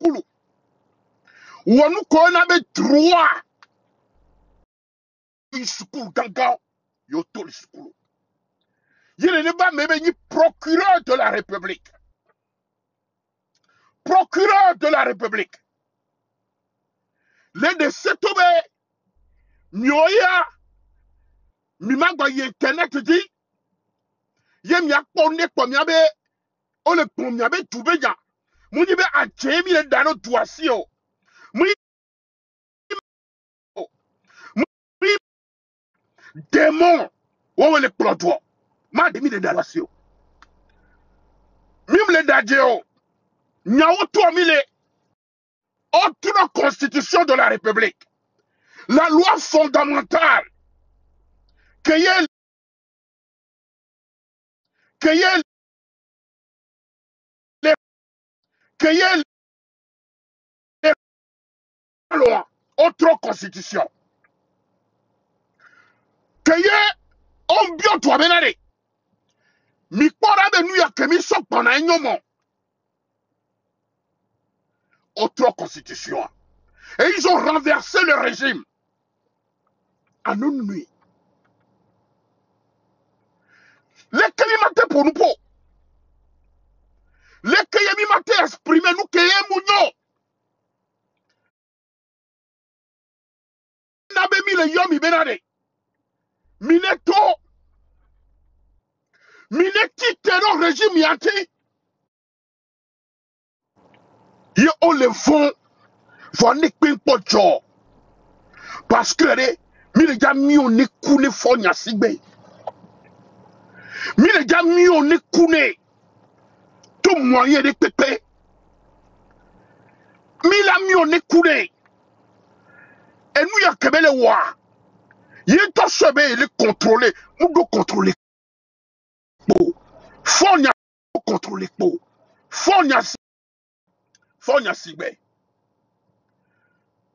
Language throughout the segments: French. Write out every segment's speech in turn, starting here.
kulu. Wanu kona be droit. Isukulu gangan. Yoto l'isukulu. Il n'est pas même ni procureur de la République. Procureur de la République. Les de Setobe, Mioya, Mimagba y internet dit, Yem ya konne komiabe, ole komiabe tubeja. Mounibe a jemi le dano tuasio. Moui démon, ouwe le ploto. Ma demi le dalasio. Mim le dadjeo. Nyao to mile. Autre constitution de la République. La loi fondamentale. Que y ait les lois. Autre constitution. Que y ait un bio toi benade. Mi kora be nuya kemi sok pana nyomo. Autre constitution. Et ils ont renversé le régime. En une nuit. Les Kélimate pour nous. Les Kélimate exprimer nous Kéyé Mounio. N'abe mi le yomi benade. Mineto. Mineti terror régime yati. Ye on le fond. Faut ne pas de parce que mi le gars mi on est couné fonya sigbe. Mi le gars mi on est couné. Tout moyen de pépé. Mi la mi on est couné. Et nous y'a que le wa. Y'a to sebe il est contrôlé. Nous doit contrôler. Fonya contrôler. Fonya sigbe.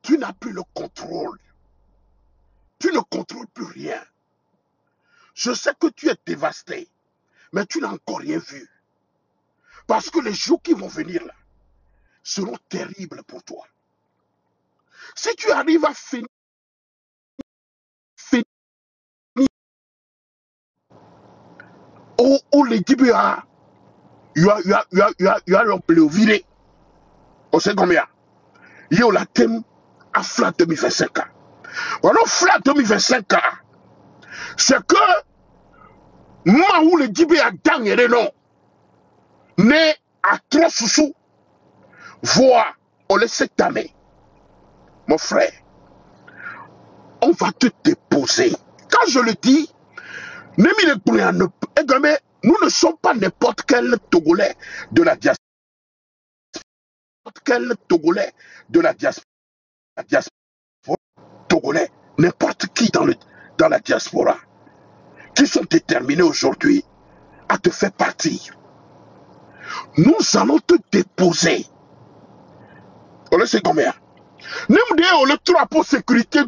Tu n'as plus le contrôle. Tu ne contrôles plus rien. Je sais que tu es dévasté, mais tu n'as encore rien vu. Parce que les jours qui vont venir là seront terribles pour toi. Si tu arrives à finir où les Dibéa, il y a le viré. On sait combien? Il y a la thème à flat 2025. Voilà, flat 2025. C'est que moi où les Dibéa gagnent non. Mais à trop sous voir, on le sait tamé. Mon frère, on va te déposer. Quand je le dis, nous ne sommes pas n'importe quel Togolais de la diaspora. Quel Togolais de la diaspora. La diaspora Togolais, n'importe qui dans la diaspora, qui sont déterminés aujourd'hui à te faire partir. Nous allons te déposer. On le sait combien? Nous on le trouve pour sécurité,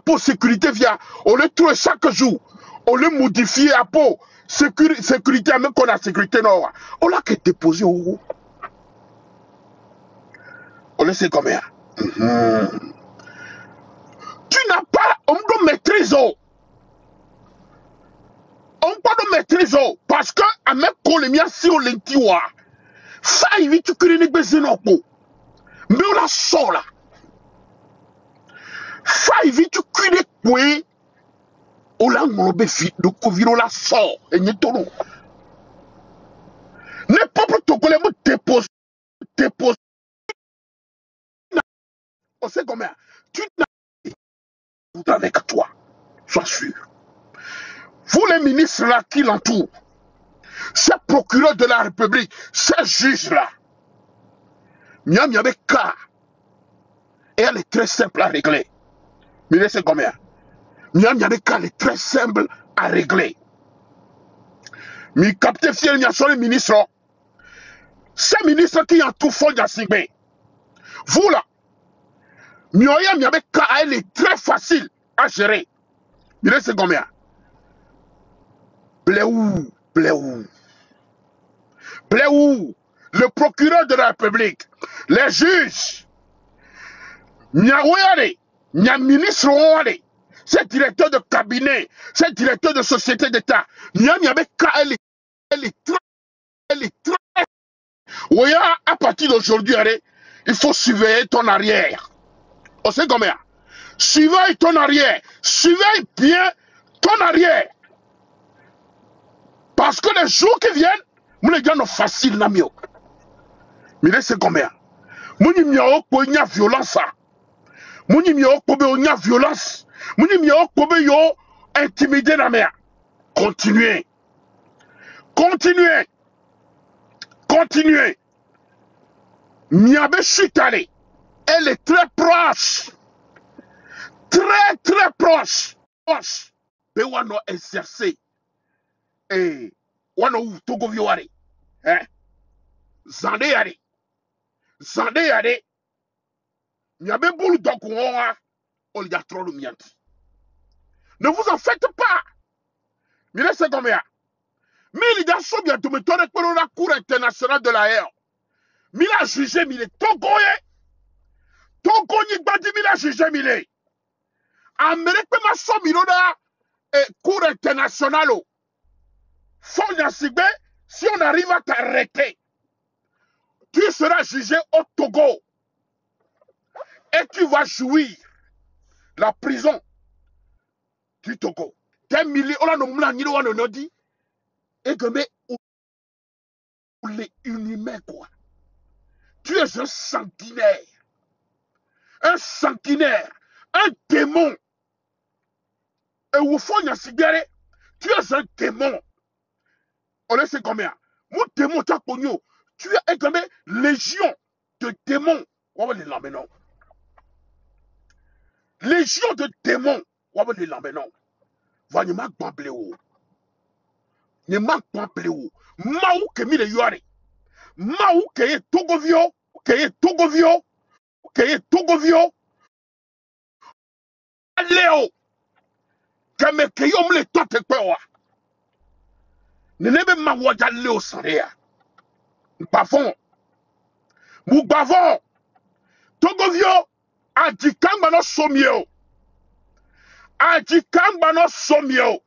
pour sécurité via, on le trouve chaque jour. On le modifie à pour sécurité, même qu'on a sécurité non. On l'a que déposé au haut. On le sait combien? Tu n'as pas, on doit maîtriser. On peut maîtriser parce que à même qu'on les mien si on les tiwa, ça évite que les baiser non pour. Mais on la sort là. Ça évite que les couilles, on l'a ngolobé vite, donc on la sort et n'y tourne. N'importe Togolais me dépose. On sait combien. Tu n'as avec toi, sois sûr. Vous les ministres là qui l'entourent, ces procureurs de la République, ces juges là, Miam y avait cas. Et elle est très simple à régler. Mais c'est combien? Miam y avait cas, elle est très simple à régler. Mais capitaine Fiel, il y a sur les ministres. Ces ministres qui ont tout fond, il y a signé. Vous là, Mioya, Miam cas, elle est très facile à gérer. Mais c'est combien? Bléou, le procureur de la République, Les juges, Niawéare, Niaministre Ouare, ces directeurs de cabinet, ces directeurs de société d'État, elle est très. Oui, à partir d'aujourd'hui, il faut surveiller ton arrière. On sait combien? Surveille ton arrière. Surveille bien ton arrière. Parce que les jours qui viennent, nous les gens facile na mio. Mais c'est combien? Mouni miao ko nya violence. Mouni miao ko be nya violence. Mouni miao ko be yo intimider na mea. Continuez. Continuez. Continuez. Miabe chutale. Elle est très proche. Très très proche. Proche. Be wano exercer. Eh, wano ou togo viware. Hein? Zande yare. Zande yare. Miabe boulou dokuwa. On y a trop de mianti. Ne vous en faites pas. Mais laissez combien? Mais il y a so bien de me donner pour la Cour internationale de la haie. Mais il a jugé, mais il est Togoye. Togoye Badi, il a jugé, mais il est. Amérique, ma somme, il a Cour internationale. Fonya Sigbe, si on arrive à t'arrêter, tu seras jugé au Togo. Et tu vas jouir la prison du Togo. Des milliers, on a nommé, dit, et que mais les inhumains, quoi. Tu es un sanguinaire. Un sanguinaire. Un démon. Et au fond, il y a cigare. Tu es un démon. On sait combien? Mon démon, tu as connu. Tu es comme légion de démons. On va les l'emmener. Légion de démons. On va les l'emmener. Va ne m'a pas bléou. Ne m'a pas bléou. Maou que mi le yuare. Maou que est Togovio. Que est Togovio. Que est Togovio. Léo. Que me que yom le tote quoi. Ne nebe ma waja Léo Sarea. Bavon. Mou bavon. Togovio. A dit kamba no somio. A dit kamba no somio.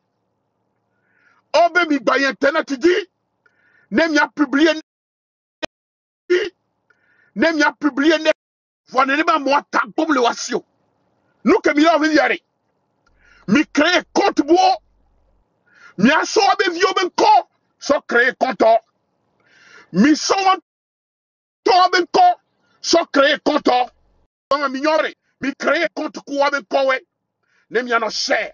Obe mi baye internet dit. Nem ya publié. Nem ya publié. Voilà ne ba moi ta comme le wasio. Nous que mi la veut yare. Mi créer compte bo. Mi a so abe vio ben ko. So créer compte. Mi so to abe ko. So créer compte. Mignore, mi créer compte quoi ben ko we. Ne mi ana cher.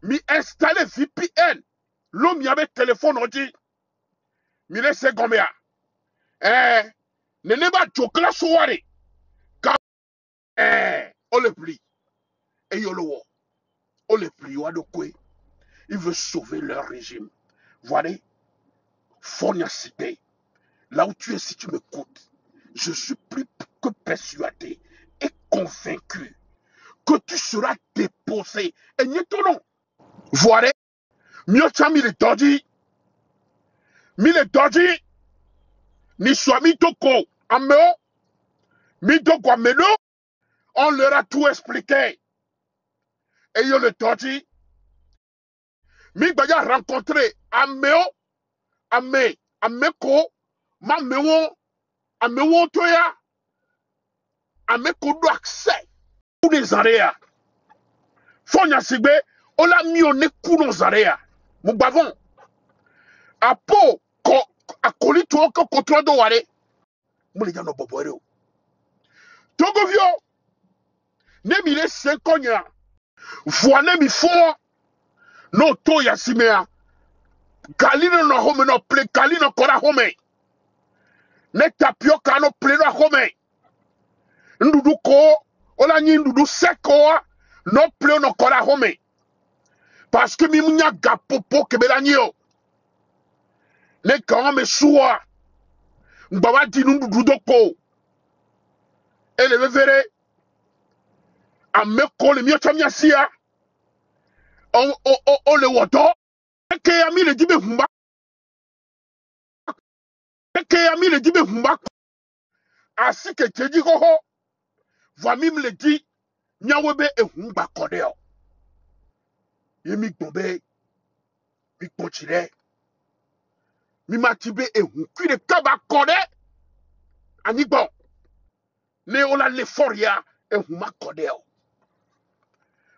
Mi installer VPN. L'homme y avait téléphone on dit. Mi laisse combien? Ne pas chocolat soirée. On le plie. Et yo le wo. On le plie. Il veut sauver leur régime. Voilà. Fonia Cité. Là où tu es, si tu m'écoutes, je suis plus que persuadé et convaincu que tu seras déposé. Et n'y est ton nom. Voilà. Miocha mi le dodi. Mi le dodi. Ni soit mi toko. Ameo. Mi toko ameno. On leur a tout expliqué. Et yo le dodi. Mi baya rencontré Ameo. Ameko. Ma mewo. Amewo toya. Ameko do accès. Pour les aréas. Fonya sigbe. On l'a mis au nez pour nos aréas. Mon bavon. A po. A coli tout encore contrôle de ware. Mon les gars no boboero. Togovio. Ne mi les 5 ans. Voine mi fort. No to ya simea. Galino no home no play. Galino kora home. Ne tapioca no play no home. Ndudu ko. Ola nyi ndudu seko. No play no kora home. Parce que mi mounya gapopo kebela nyo. Ne quand me soua. Mbawa di ndudu doko. Et le verre. A me ko le mio chamia sia. On le woto. Que ami le dibe humba. Que ami le dibe humba. Ainsi que tu dis, oh, voici me le dit, Nyawebe et Humba Kodeo. Yemi Gombe, mi continue, mi matibe et Humki de Kaba Kode, Anibon, Léola Leforia et Huma Kodeo.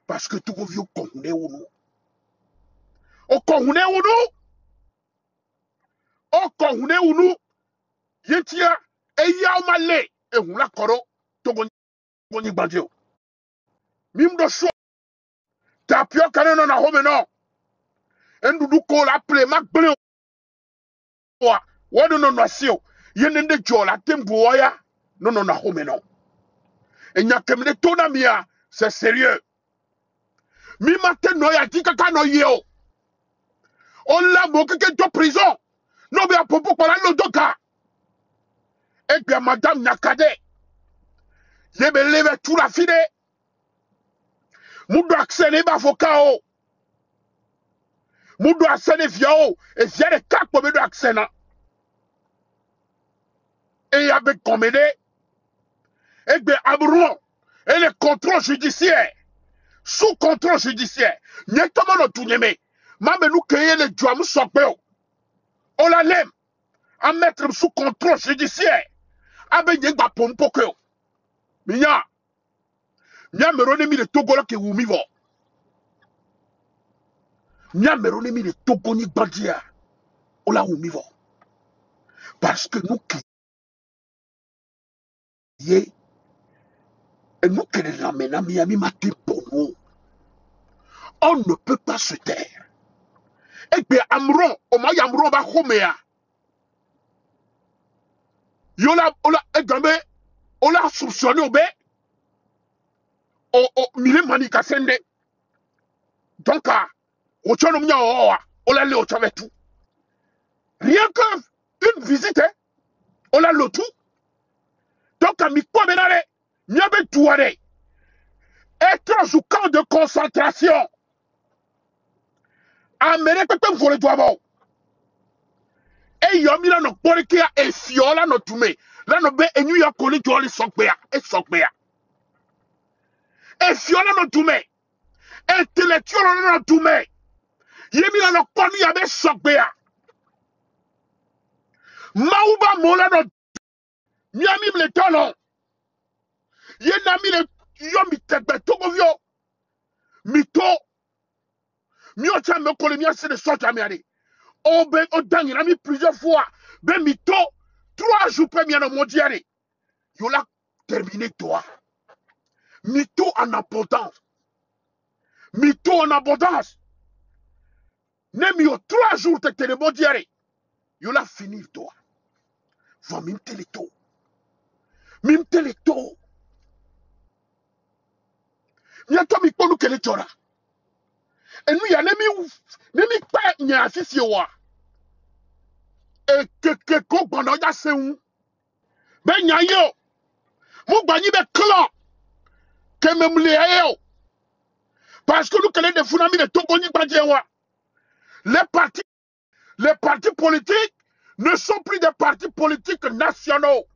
Parce que tout le vieux Kongune ou nous. Au Kongune ou nous, au Kongune ou nous, Yetia, et Yaumale, et Hula Koro, Togoni Bandio. Mimdo Chou, Tapio Cannon à home non. Ndudu ko la ple mak ble wa wadu no nasio yenende jola tembo ya no na home no enya kemne tona mia c'est sérieux mi mate no ya tika ka no yeo on la mo ke to prison no be apopo kwa la doka et bien madame Nakade yebe leve tout la fide mudo accéder ba fokao mudo accéder viao et via de cap pour do accéder et avec comédie et bien abron et le contrôle judiciaire sous contrôle judiciaire nyetama no tunyeme mambe nous créer le joam sopeo on la lem à mettre sous contrôle judiciaire abe nyegba pompokeo minya merone mi le togola ke wumivo merone mi le togoni bandia on la wumivo parce que nous qui et nous qui les ramena miami matin pour nous on ne peut pas se taire et bien amron o ma yamron ba khomea yola ola egambe ola soupçonné obe o mile manika sende donc o chono mnya o la le o chave tout rien que une visite on la le tout donc mi ko benale nyabe touare être sous camp de concentration amene pepe vole doabo e yomi la no polikia e fiola no tume la no be enyu ya koli joli sokbea e sokbea e fiola no tume intellectuel no tume yemi la no koni ya be sokbea mauba mola no miami le tono yena mi le yomi tegbe togovio mito mi o cha me koli mi ase de soja mi ari o be o dangi na mi plusieurs fois be mito 3 jours premier no mondial yo la terminé toi mito en abondance mito en abondance nem yo 3 jours te tele mondial yo la finir toi va mim teleto nyato mi konu kele chora enu ya nemi pa nya asisi wa e keke ko gbona ja seun be nya yo mo gba yin be clan ke memle ayo parce que nous kele de funami de togo ni gba je wa les partis politiques ne sont plus des partis politiques nationaux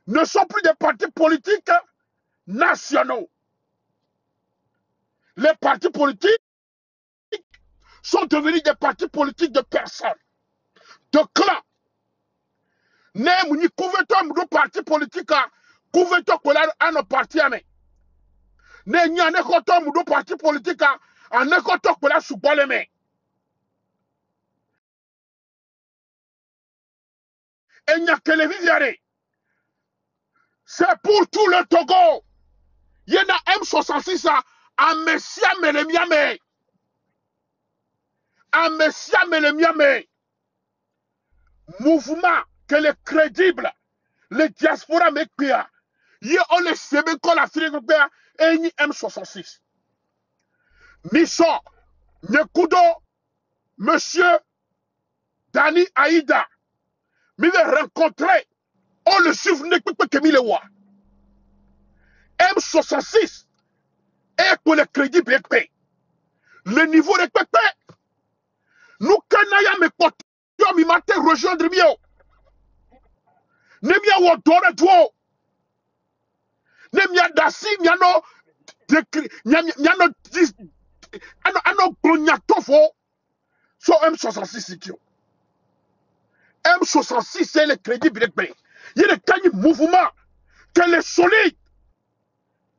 ne sont plus des partis politiques nationaux les partis politiques sont devenus des partis politiques de personnes de clans. Nem ni couverture de parti politique couverture ko la an parti ame. Ne nya ne ko to mu parti politique an ne ko to ko la subole me. Et nya télévision c'est pour tout le Togo. Yena M66 a Messia Melemiame. A Messia Melemiame. Mouvement que les crédibles, les diasporas mekpia, y on les sebe ko la fille et ni M66. Mission, Nekudo, monsieur Dani Aïda, mi le rencontrer, on le suivre ne que mi le voit. M66, et pour les crédibles le niveau de pépé, nous kanaya me portons mi matin rejoindre mieux. Nemia wotore tuo. Nemia dasi nyano nyano ano grognatofo. So M66 kio. M66 c'est le crédit bilekbe. Il y a des mouvement que les solides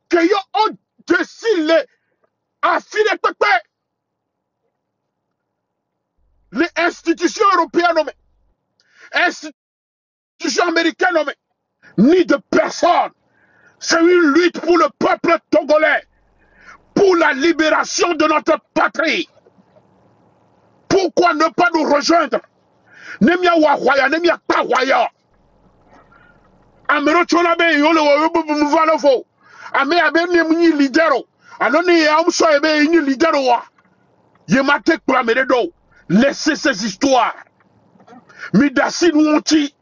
que yo ont décidé affiner les institutions européennes institutions américaines ni de personne. C'est une lutte pour le peuple togolais, pour la libération de notre patrie. Pourquoi ne pas nous rejoindre? Nemia wahwaya, nemia pahwaya. Amero chonabe yole wa fo. Ame abe ni lidero. Anoni ya umso ebe ni lidero wa. Yemate kula meredo. Laissez ces histoires. Midasi nuonti.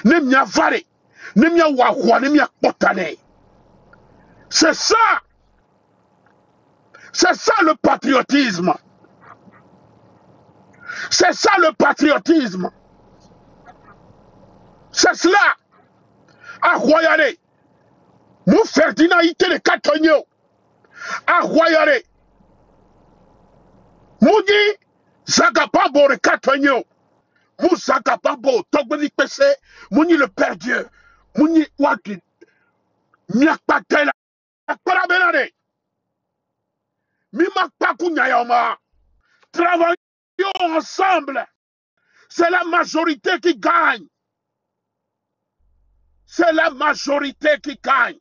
Nemia vare. Nemia wahwa, nemia potane. C'est ça. C'est ça le patriotisme. C'est ça le patriotisme. C'est cela. Ah, royale. Mou Ferdinand ite le katonyo. Ah, royale. Mouni Zagababo le katonyo. Mou Zagababo, Togbeli Pese, Mouni le Père Dieu. Mouni Waki. Miakpatela. Akparabenade. Mimakpaku Nyayama. Travaillons ensemble. C'est la majorité qui gagne. C'est la majorité qui gagne.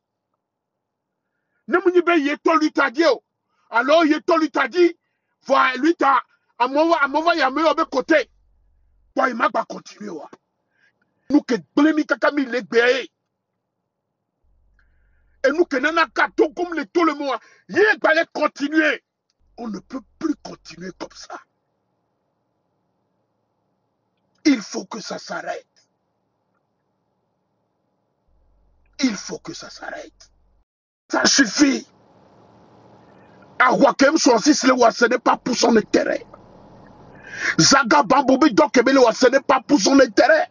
Nemunibe yeto lutadio. Alors yeto lutadi. Voilà, luta. À moi, y'a meilleur de côté. Toi, il m'a pas continué. Nous que blémi kakami les béé. Et nous que nana kato comme les tout le monde. Il fallait continuer. On ne peut plus continuer comme ça. Il faut que ça s'arrête. Il faut que ça s'arrête. Ça suffit. Awakem Sosis le wa, ce n'est pas pour son intérêt. Zaga Bamboubi Dokebele wa, ce n'est pas pour son intérêt.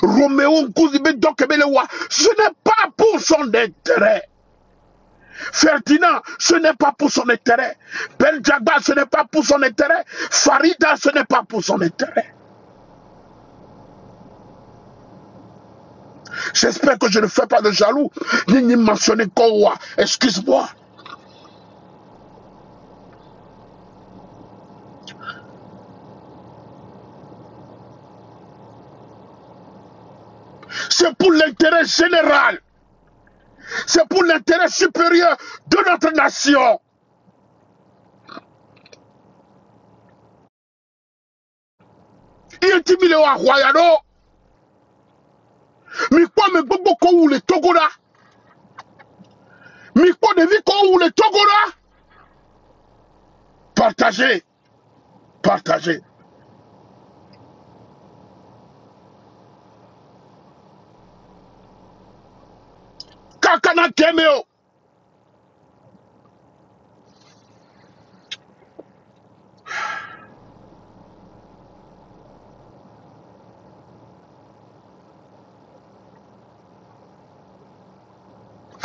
Roméo Nkouzibe Dokebele wa, ce n'est pas pour son intérêt. Ferdinand, ce n'est pas pour son intérêt. Beljagba, ce n'est pas pour son intérêt. Farida, ce n'est pas pour son intérêt. J'espère que je ne fais pas de jaloux, ni mentionner Kowa. Excuse-moi. C'est pour l'intérêt général. C'est pour l'intérêt supérieur de notre nation. Il est timide à Royano. Mais quoi, mais beaucoup ou les Togola? Mais quoi, de vie ou les Togola? Partagez. Partagez. Kakana Kemeo.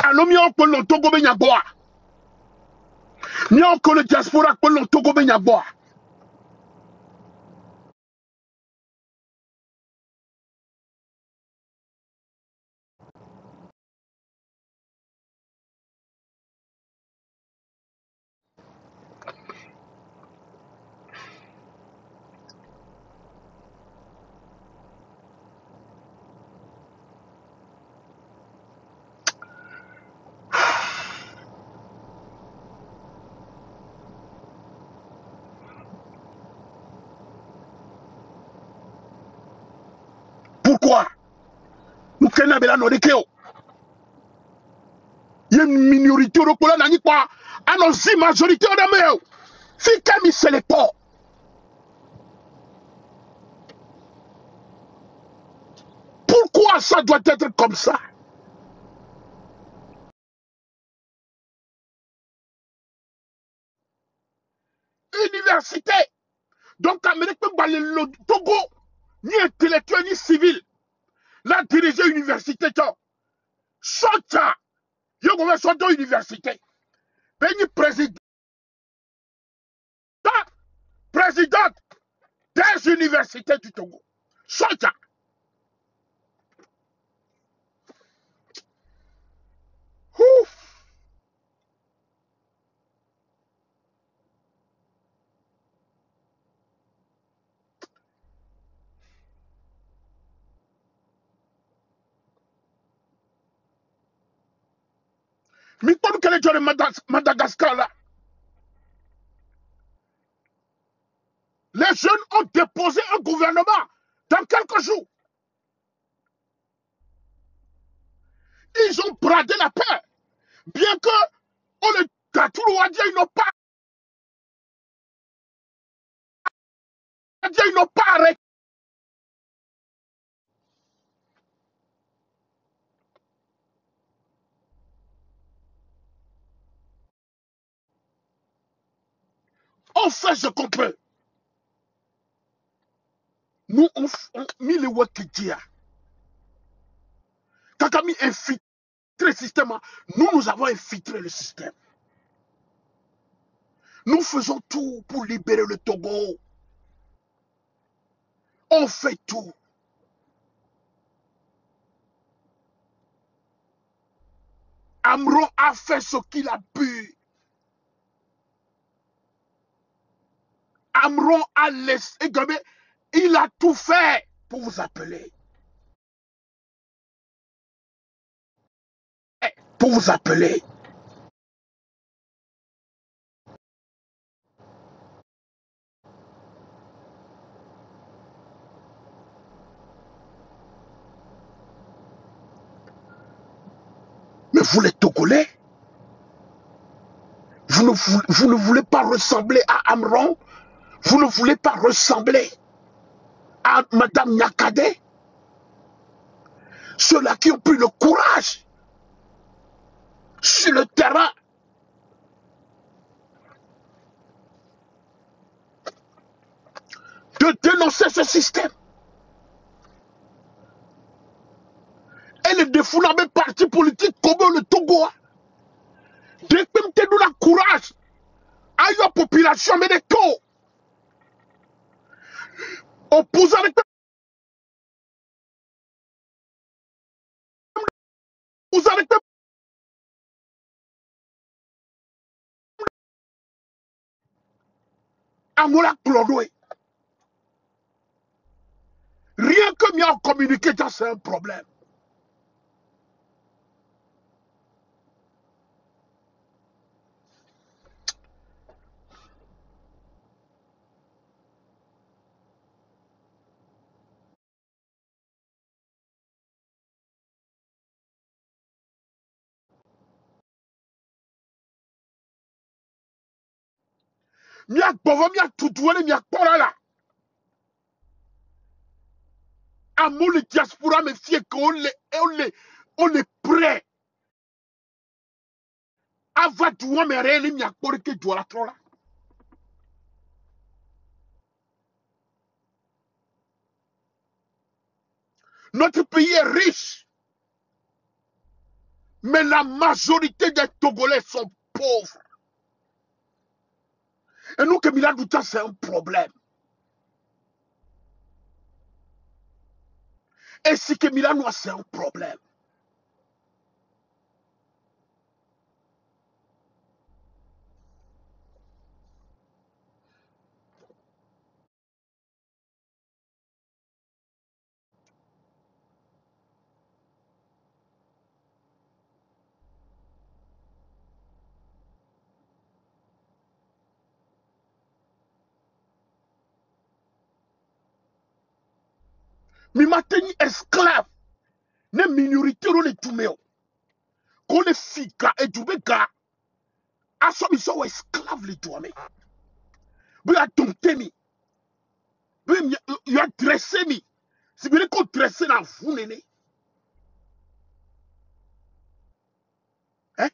Alors, mieux que le Togo Benyaboa. Mieux que le diaspora que le Togo Benyaboa. Pourquoi? Nous connaissons la Nodekeo. Il y a une minorité au Rokola, n'a pas. Annonce majorité au Nameo. Fikami, c'est les ports. Pourquoi ça doit être comme ça? Université. Donc, Amérique peut balayer le Togo, ni intellectuel, ni civil. La diriger université, Sota, yo go soto université. Beni président des universités du Togo. Sota. Ouf. Mais comme que les gens de Madagascar là, les jeunes ont déposé un gouvernement dans quelques jours. Ils ont bradé la paix. Bien que on le Tatourouadia, ils n'ont pas arrêté. On fait ce qu'on peut. Nous, on mis les Wakidia. Kakami infiltré le système. Nous avons infiltré le système. Nous faisons tout pour libérer le Togo. On fait tout. Amron a fait ce qu'il a pu. Amron a laissé. Il a tout fait pour vous appeler. Pour vous appeler. Mais vous les Togolais, vous ne voulez pas ressembler à Amron. Vous ne voulez pas ressembler à Madame Nyakade. Ceux-là qui ont pris le courage sur le terrain de dénoncer ce système. Et le défoulabé parti politique comme le Togo. Dès que tu as le courage à la population, mais des taux. Opposant avec Amola Clodoé. Rien que mieux communiquer, c'est un problème. Miak Bovo, Miak Toutouane, Miak Polala. Amour le diaspora, mais fier qu'on est prêt. Ava douan mais réel, Miak Pore que doit la trola. Notre pays est riche. Mais la majorité des Togolais sont pauvres. Et nous, que Miladouta, c'est un problème. Et si que Milanois, c'est un problème. Mais maintenant, esclave. Les minorités, on les toumeo. Qu'on les fika et du béga. À ce moment, ils sont esclaves, les toumé. Mais à ton témi. Mais il a dressé, mi. Si vous voulez qu'on dresse dans vous, néné. Hein?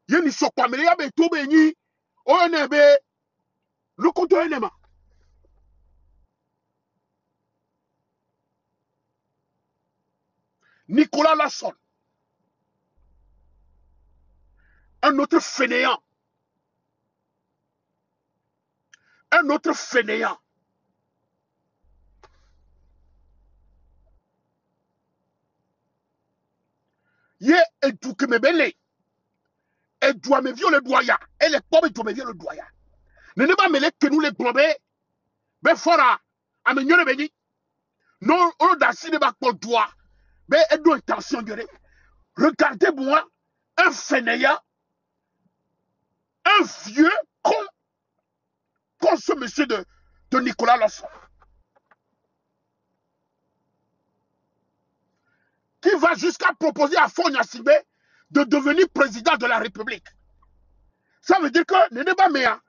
Il y a une sopa, mais il y a tout béni. On est bé. Le compte est nema. Nicolas Lasson, un autre fainéant. Un autre fainéant. Yé et tout que me belé. Et doit me violer le doya. Et les pauvres doivent me violer le doya. Ne pas mêler que nous les blobés. Ben fora. A me nyole beni. Non, on d'assis de bas pour doigt. Ben et d'où intention de regardez-moi. Un fainéant. Un vieux comme ce monsieur de Nicolas Lasson. Qui va jusqu'à proposer à Fonia Sibé de devenir président de la République. Ça veut dire que ne n'est pas meilleur.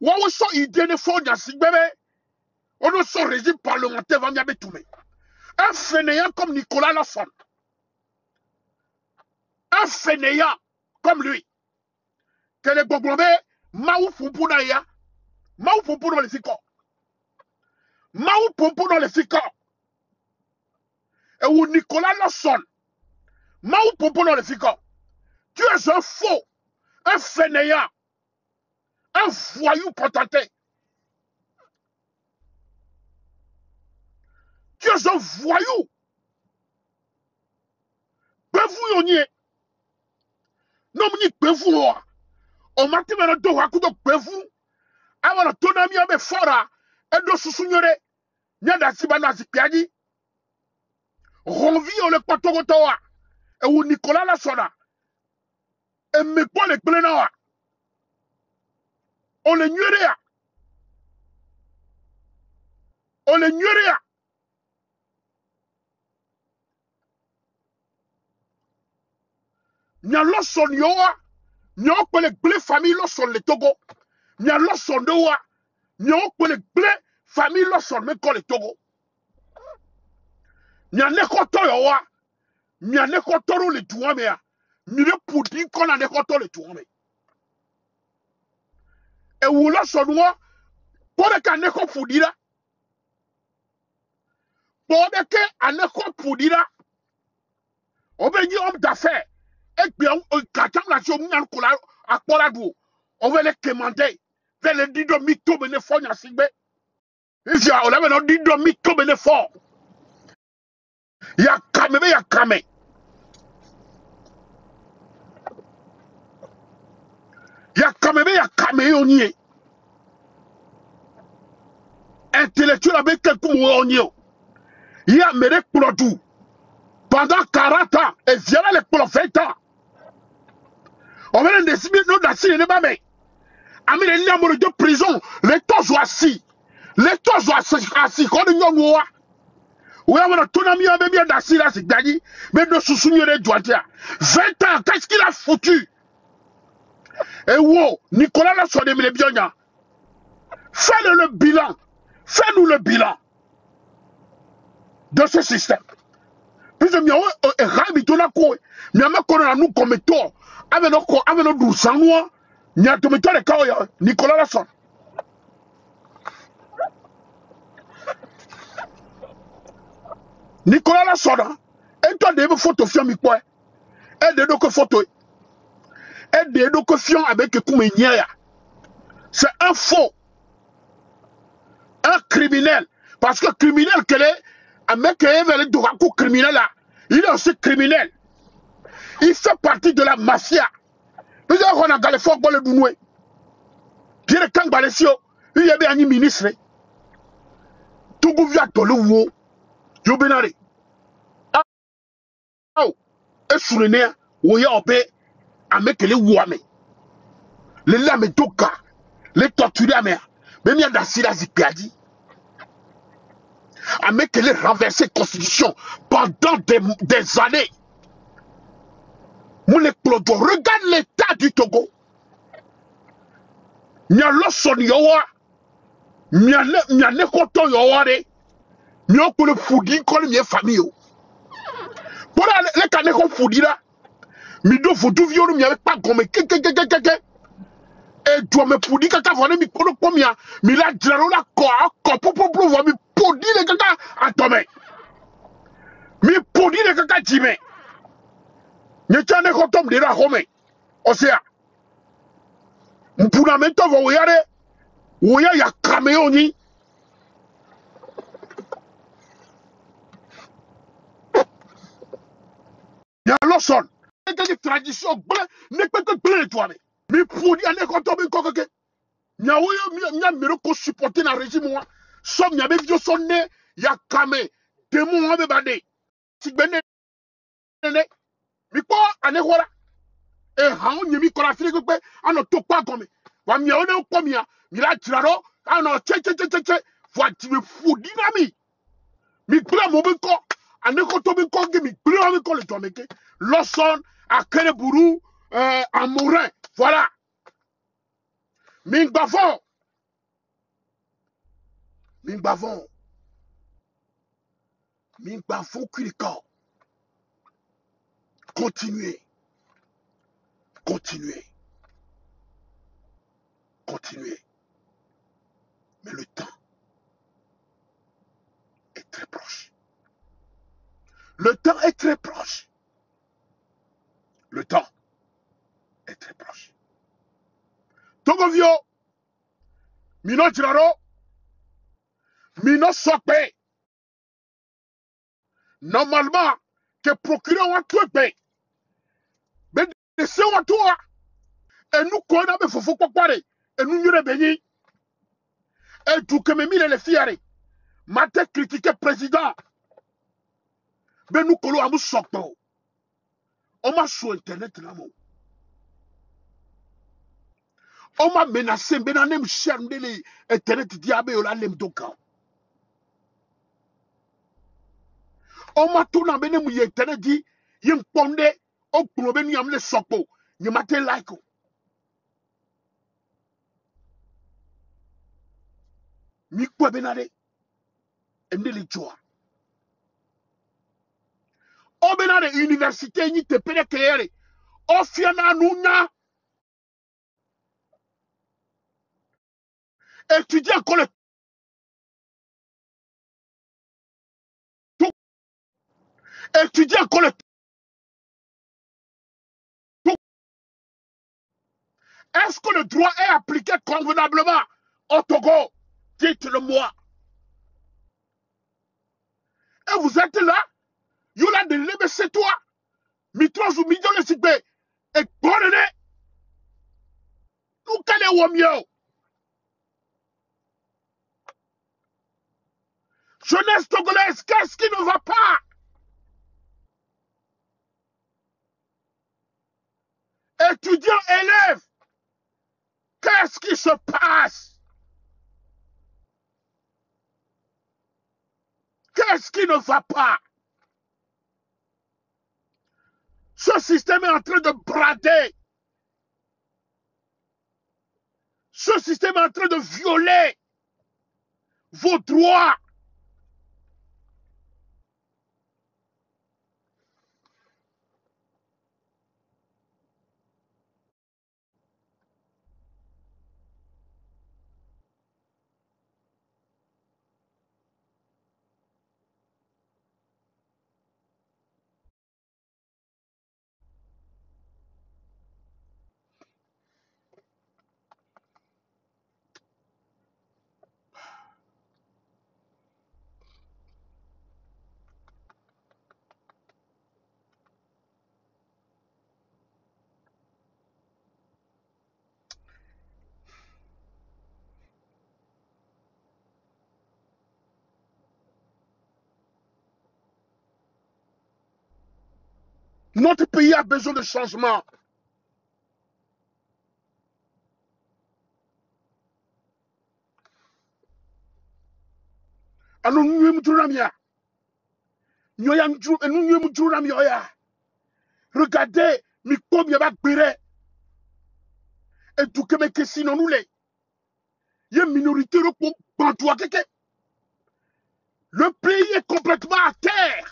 Ou on son idée de Fonia Sibé, on a son régime parlementaire va m'y tout. Un fainéant comme Nicolas Lasson. Un fainéant comme lui. Que les boblobé, Maou Pompou Naya, Maou Pompou dans les ficons. Maou Pompou dans les ficons. Et où Nicolas Lasson, Maou Pompou dans les ficons. Tu es un faux, un fainéant, un voyou potenté. Tu es un voyou. Bevou yonier. Non, m'ni bevou. On m'a dit maintenant de wakudo bevou. Avant la tonami abe fora. Et de sousunyore. Nyada sibana zipiadi. Ronvi on le patogotoa. Et où Nicolas Lassona. Et me pas les plenawa. On le nuerea. On le nuerea. Nya Lasson yoa. Nya okpe le blé famille Lasson le Togo. Nya Lasson doa. Nya okpe le blé famille Lasson me ko le Togo. Nya nekoto yoa. Nya nekoto le tuame ya. Nya poudi kona nekoto le tuame. Et où Lasson wa. Pour que neko poudira. Pour que neko poudira. On veut dire homme d'affaires. Et bien, on va les commander. Vers les 10 de mito bénéfort, on a 10 de mito bénéfort. Il y a kamé, il y a kamé. Il y a kamé, il y a kamé, on y est. Intellectuel avec quelqu'un, on y est. Il y a mérite pour le tout. Pendant 40 ans, et viens les pour 20 ans. On va les décider, nous, d'assis, ne pas mais. Ami, les liens de prison, les taux assis. Les taux assis, quand nous y a. Oui, on a tout ami, on a bien d'assis là, c'est gagné. Mais de se souvenir de Douadia. 20 ans, qu'est-ce qu'il a foutu? Et wow, Nicolas Lasson de Mélébionia. Fais-le le bilan. Fais-nous le bilan de ce système. Puis je me dis, il y a un nous comme toi. Avec nos douze ans, il y a un Nicolas Lasson. Nicolas Lasson, et toi, des photos fiant mi quoi? Et des donc photos. Et des donc fiant avec Kouménia. C'est un faux. Un criminel. Parce que criminel, quel est un mec qui est le Dorakou criminel là. Il est aussi criminel. Il fait partie de la mafia. Nous avons un galé fort pour le Dounoué. Qui est quand Balesio, il y avait un ministre. Tout gouverne dans le Wou. Yobénare. Oh, et sur le nez, où il y a un peu, un mec qui est Wouame. Les lames d'Oka, les torturés à mer. Même il y a d'Assira Zipiadi. Un mec qui a renversé la constitution pendant des années. Regarde l'état du Togo. Il y a l'osson yowa. Il y a nekoto yowa. Il y a le foudi comme il y a famille. Pour les canets foudi là. Mais do foudou viol, il n'y avait pas comme et doit me foudi quand on a mis pour le premier. Mais là, je l'ai là, pour voir me poudi les caca à tomber. Mi podi de kaka jime. Nye chane kotom de la home. Osea. Mpuna mento vo yare. Woya ya kameo ni. Ya loson. Eke tradition ble. Ne peke ble toi me. Mi podi ane kotom mi kokeke. Nya woya nya mero ko supporter na régime wa. Som nya be video sonne. Ya kame. Demo wa be bade. Tigbene. Mi po ane wala. E ha on nyemi kola fili gbe ano to pa komi wa mi o ne ko mi a mi la tiraro ano che wa ti me fu dinami mi kula mo be ko ane ko to be ko ge mi kula mo ko le to meke Lawson à Kereburu à Morin voilà mi gbafo mi gbafo kurika continuez continuez continuez mais le temps est très proche. Le temps est très proche. Le temps est très proche. Togovio, Mino Tiraro, Mino Sokpe. Normalement, que procureur wa tué. Mais de ce wa toi, et nous connaissons fofo kware, et nous nyure beni, et tout que me mille les fiare. Mate critiquer président. Mais nous kolo amu sokpe. On m'a sur internet là mon. On m'a menacé, ben on aime cher ndele internet diabe ola lem doka. On m'a tourné ben mu internet dit, yim ponde, o kuno ben yam le sokpo. Ni mate like. Mi kwa benade, ndele joa. O benade université ni te pene kere. O fiana nuna. Étudiant collègue. Étudiant collègue. Est-ce que le droit est appliqué convenablement au Togo? Dites-le-moi. Et vous êtes là, vous avez de l'ébé, c'est toi. Mitros ou millions de sigbe. Et bonne nous connaissons au mieux. Jeunesse togolaise, qu'est-ce qui ne va pas? Étudiants, élèves, qu'est-ce qui se passe? Qu'est-ce qui ne va pas? Ce système est en train de brader. Ce système est en train de violer vos droits. Notre pays a besoin de changement. Alors nous regardez, mais comme il y a pas et tout que mes questions nous les. Il y a une minorité de le pays est complètement à terre.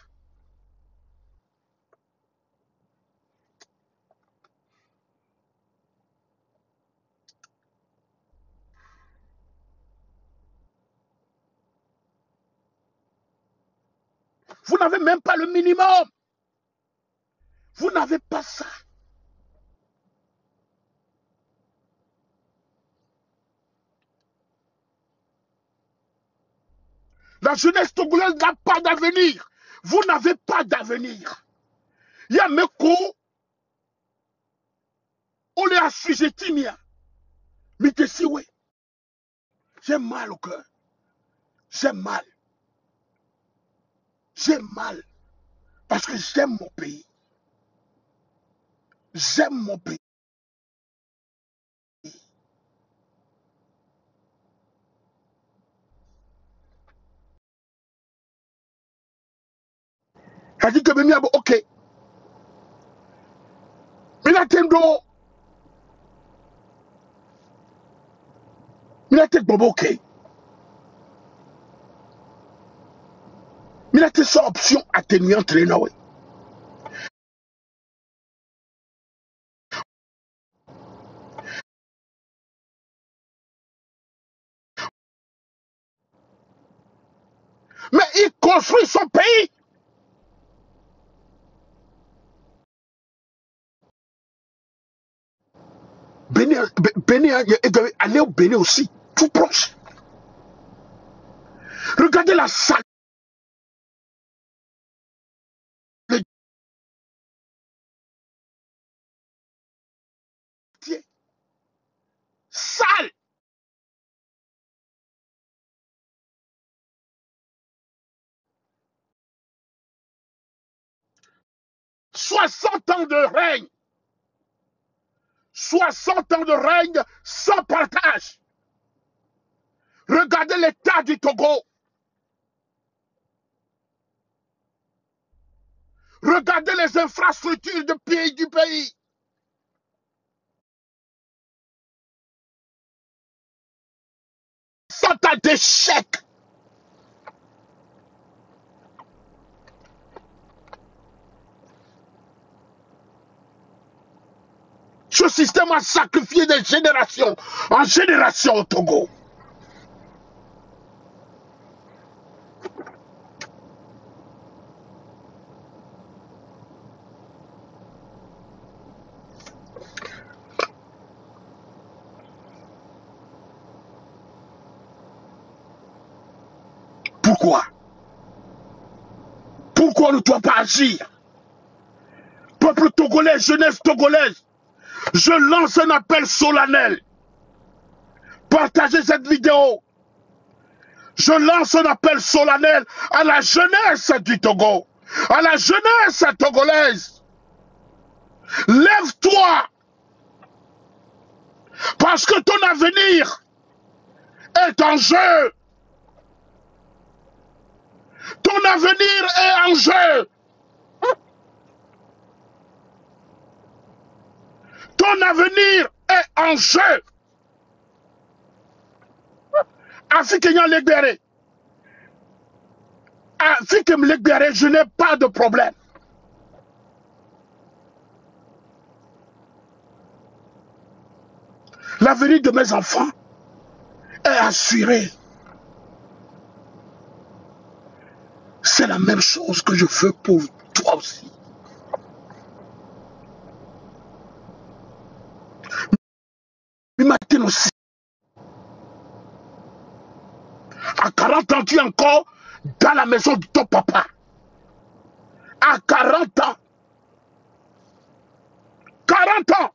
Vous n'avez même pas le minimum. Vous n'avez pas ça. La jeunesse togolaise n'a pas d'avenir. Vous n'avez pas d'avenir. Il y a mes cours, on les assujettit, mais que si oui, j'ai mal au cœur. J'ai mal. J'ai mal. Parce que j'aime mon pays. J'aime mon pays. Elle dit que Bemi Abo, ok. Minatendo. Minatek Bobo, ok. Minatek sans option atténuante, les Noé. Mais il construit son pays. Allez au Bénin aussi, tout proche. Regardez la salle. Sale. « 60 ans de règne. 60 ans de règne sans partage. Regardez l'état du Togo. Regardez les infrastructures du pays. Sont à d'échec. Ce système a sacrifié de génération en génération au Togo. Pourquoi? Pourquoi on ne doit pas agir? Peuple togolais, jeunesse togolaise, je lance un appel solennel. Partagez cette vidéo. Je lance un appel solennel à la jeunesse du Togo, à la jeunesse togolaise. Lève-toi, parce que ton avenir est en jeu. Ton avenir est en jeu. Ton avenir est en jeu. Africain Legbere. Africain Legbere, je n'ai pas de problème. L'avenir de mes enfants est assuré. C'est la même chose que je fais pour toi aussi. Matin aussi. À 40 ans, tu es encore dans la maison de ton papa. À 40 ans. 40 ans.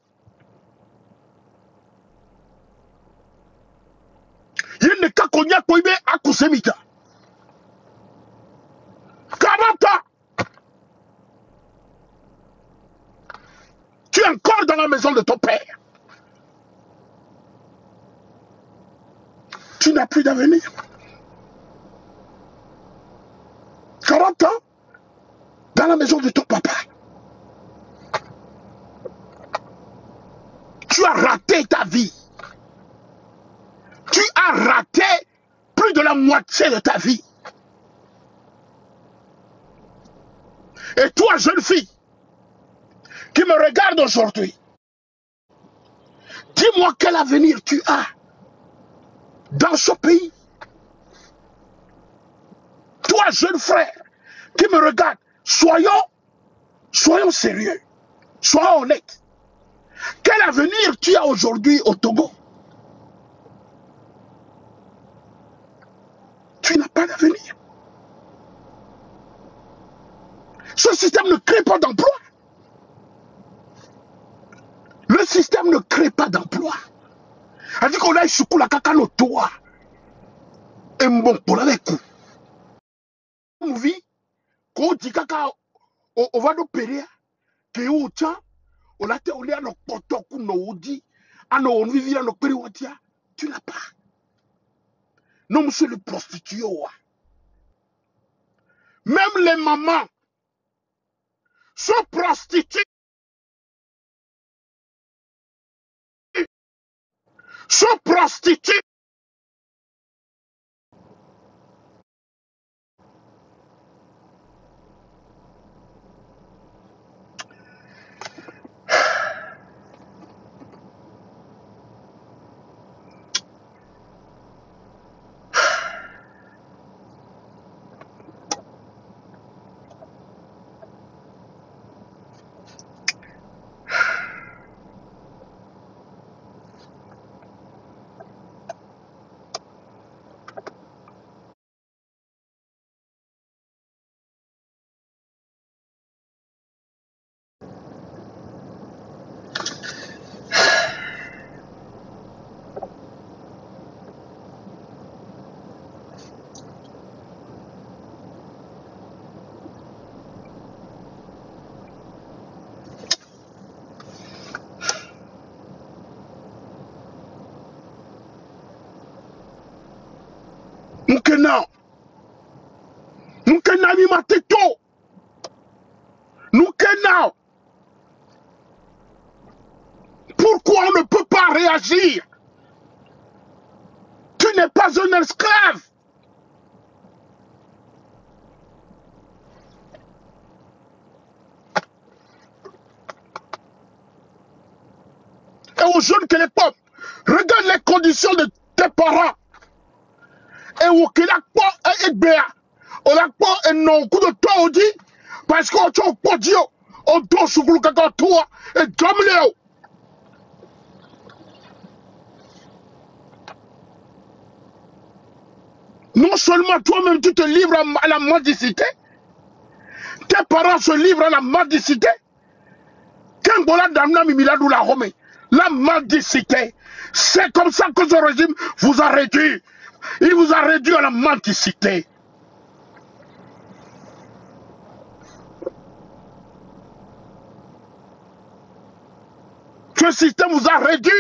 Il ne ka konya koibe akusemita. 40 ans. Tu es encore dans la maison de ton père. Tu n'as plus d'avenir. 40 ans dans la maison de ton papa. Tu as raté ta vie. Tu as raté plus de la moitié de ta vie. Et toi, jeune fille, qui me regarde aujourd'hui, dis-moi quel avenir tu as dans ce pays. Toi, jeune frère, qui me regardent, soyons sérieux, soyons honnêtes. Quel avenir tu as aujourd'hui au Togo? Tu n'as pas d'avenir. Ce système ne crée pas d'emploi. Le système ne crée pas d'emploi. C'est-à-dire qu'on a eu sous la caca no toa. Et bon, pour la coup. On vit, qu'on dit caca, on va nous payer, que ou tient, on a été au lien, nos potos, nos dit, à nos vivre dans nos périodes, tu n'as pas. Non, monsieur le prostitué. Même les mamans se prostituent. Se prostituent. Nous kenna mateto. Nous kenna. Pourquoi on ne peut pas réagir? Tu n'es pas un esclave. Et aux jeunes que les peuples, regarde les conditions de tes parents. Et au Québec, et bien, on a pas un coup de toi, on dit, parce qu'on t'a pas dit, on doit se vouloir que toi, et comme non seulement toi-même tu te livres à la mendicité, tes parents se livrent à la mendicité. Quand voilà damna mimiladou la Rome, la mendicité, c'est comme ça que ce régime vous a réduit. Il vous a réduit à la mendicité. Ce système vous a réduit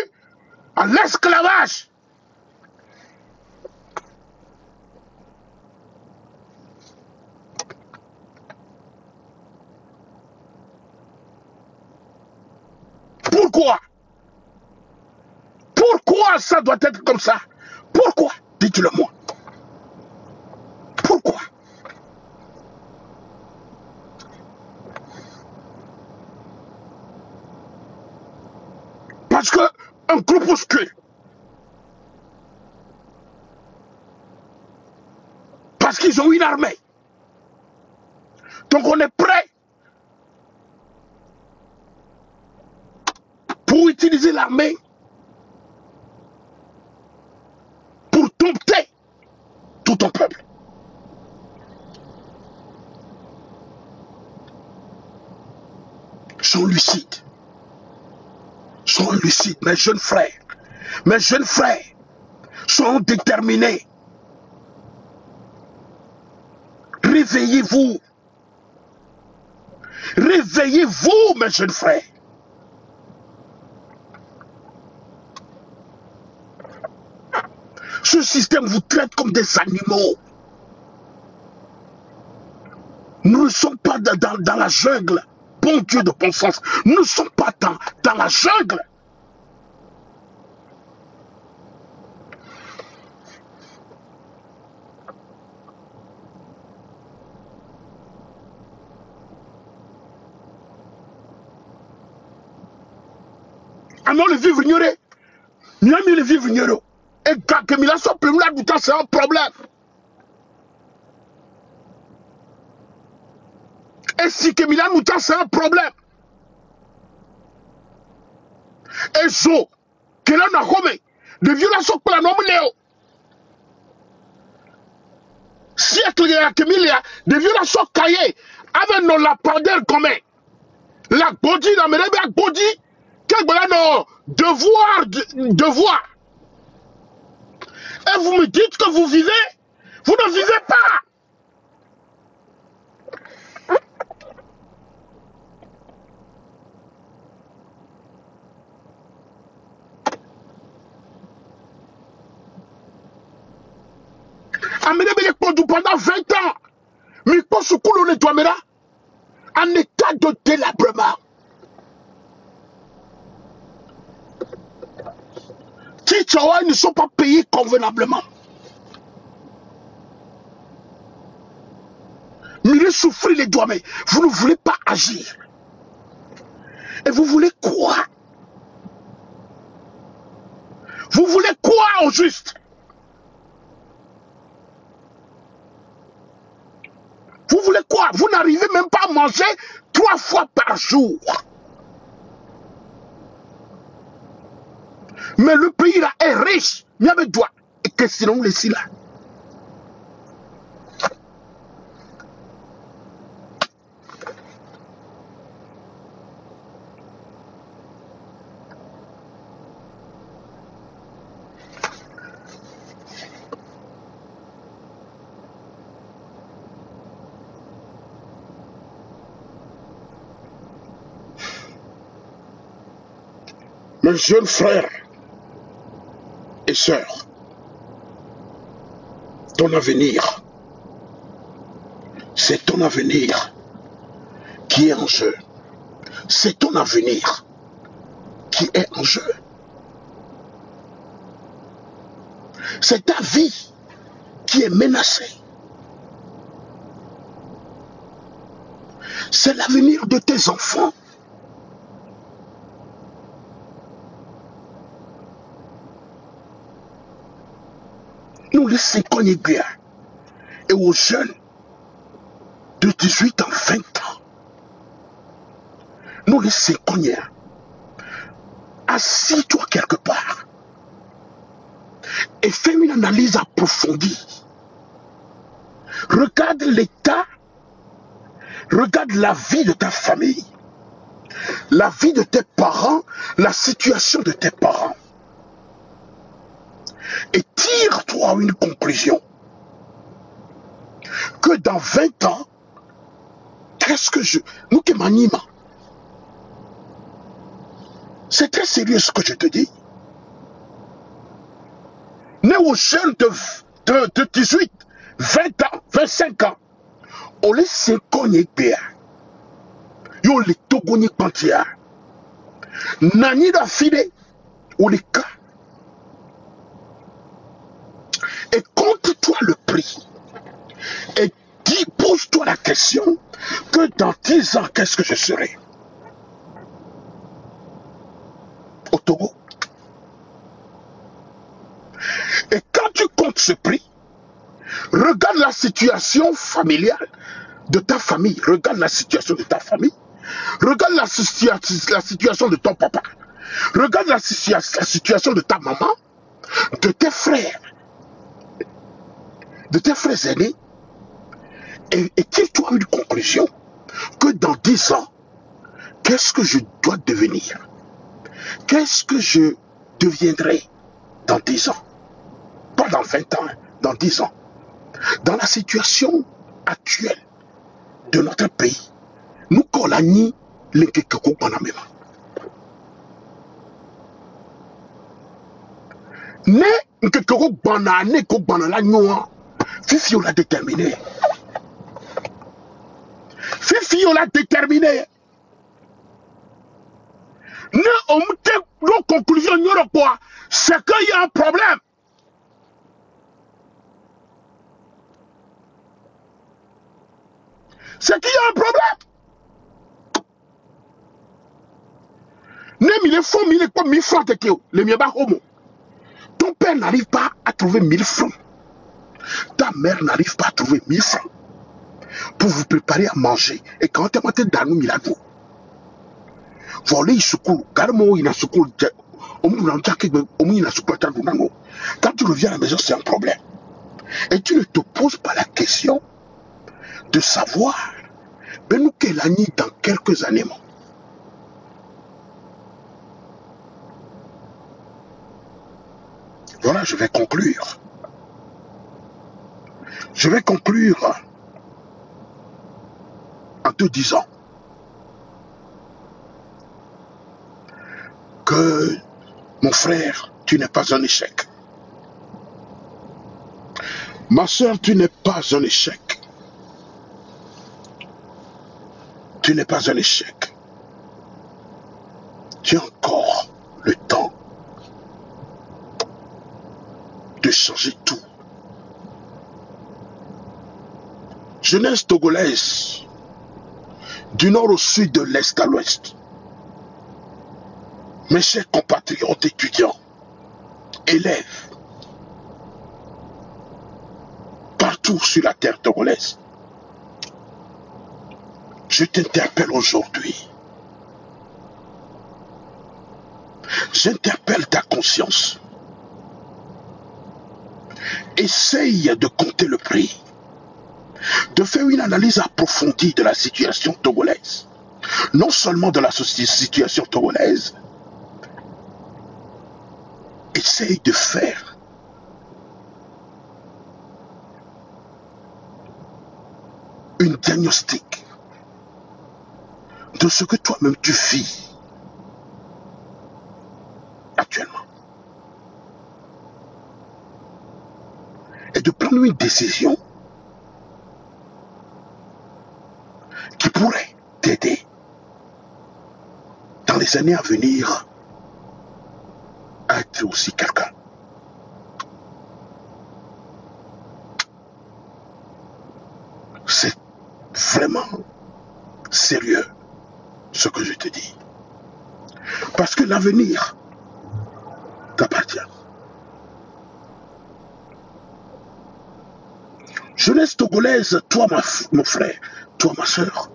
à l'esclavage. Pourquoi? Pourquoi ça doit être comme ça? Pourquoi? Dites-le moi. Pourquoi? Parce qu'un groupuscule, parce qu'ils ont une armée, donc on est prêt pour utiliser l'armée pour dompter tout ton peuple. Sont lucides. Sont lucides, mes jeunes frères. Mes jeunes frères sont déterminés. Réveillez-vous. Réveillez-vous, mes jeunes frères. Ce système vous traite comme des animaux. Nous ne sommes pas dans la jungle. Bon Dieu de bon sens. Nous ne sommes pas dans la jungle. Alors le vivre ignoré. Mieux le vivre ignoré. Et quand il a son problème, c'est un problème. Et si que Milan Mouta, c'est un problème. Et so, que l'on a commis de violations pour la norme Léo. Siècle de Kemilia, de violations cahiers, avec nos lapadaires communs. La body, la mère, la body, quel devoir. Et vous me dites que vous vivez, vous ne vivez pas. Pendant 20 ans, mais pour ce coup, on est en état de délabrement. Tchawa ne sont pas payés convenablement. Mais souffrir les doigts, mais vous ne voulez pas agir. Et vous voulez quoi? Vous voulez quoi au juste? Vous voulez quoi? Vous n'arrivez même pas à manger 3 fois par jour. Mais le pays là est riche. Il y a des doigts. Et que sinon, les là. Mes jeunes frères et sœurs, ton avenir, c'est ton avenir qui est en jeu. C'est ton avenir qui est en jeu. C'est ta vie qui est menacée. C'est l'avenir de tes enfants. Nous les 5 ans et aux jeunes de 18 ans, 20 ans, nous les 5 ans, assis-toi quelque part et fais une analyse approfondie. Regarde l'état, regarde la vie de ta famille, la vie de tes parents, la situation de tes parents. Et tire-toi une conclusion. Que dans 20 ans, qu'est-ce que je... Nous qui m'anime. C'est très sérieux ce que je te dis. Né aux jeunes de 18, 20 ans, 25 ans, on les 5 ans et bien. Yo les togoni pantia. Nani da fide, ou les cas. Et compte-toi le prix. Et pose-toi la question que dans 10 ans, qu'est-ce que je serai? Au Togo. Et quand tu comptes ce prix, regarde la situation familiale de ta famille. Regarde la situation de ta famille. Regarde la situation de ton papa. Regarde la situation de ta maman, de tes frères. De tes frères aînés, et tire-toi une conclusion que dans 10 ans, qu'est-ce que je dois devenir? Qu'est-ce que je deviendrai dans 10 ans? Pas dans 20 ans, dans 10 ans. Dans la situation actuelle de notre pays, nous collani les kekoko panamema. Ne kekoko banane ko banala noa. Fifi, on l'a déterminé. Fifi, on l'a déterminé. Nos conclusions, c'est qu'il y a un problème. C'est qu'il y a un problème. Nem, il est faux, il est pas 1000 francs. Le mien bas homo. Ton père n'arrive pas à trouver 1000 francs. Ta mère n'arrive pas à trouver 1000 francs. pour vous préparer à manger. Et quand tu es dans nous, quand tu reviens à la maison, c'est un problème. Et tu ne te poses pas la question de savoir ben quelle année dans quelques années. Voilà, je vais conclure. Je vais conclure en te disant que, mon frère, tu n'es pas un échec. Ma soeur, tu n'es pas un échec. Tu n'es pas un échec. Tu as encore le temps de changer tout. Jeunesse togolaise, du nord au sud, de l'est à l'ouest, mes chers compatriotes étudiants, élèves, partout sur la terre togolaise, je t'interpelle aujourd'hui. J'interpelle ta conscience. Essaye de compter le prix, de faire une analyse approfondie de la situation togolaise. Non seulement de la situation togolaise, essaye de faire une diagnostic de ce que toi-même tu vis actuellement. Et de prendre une décision qui pourrait t'aider dans les années à venir à être aussi quelqu'un. C'est vraiment sérieux ce que je te dis. Parce que l'avenir t'appartient. Jeunesse togolaise, toi mon frère, toi ma soeur,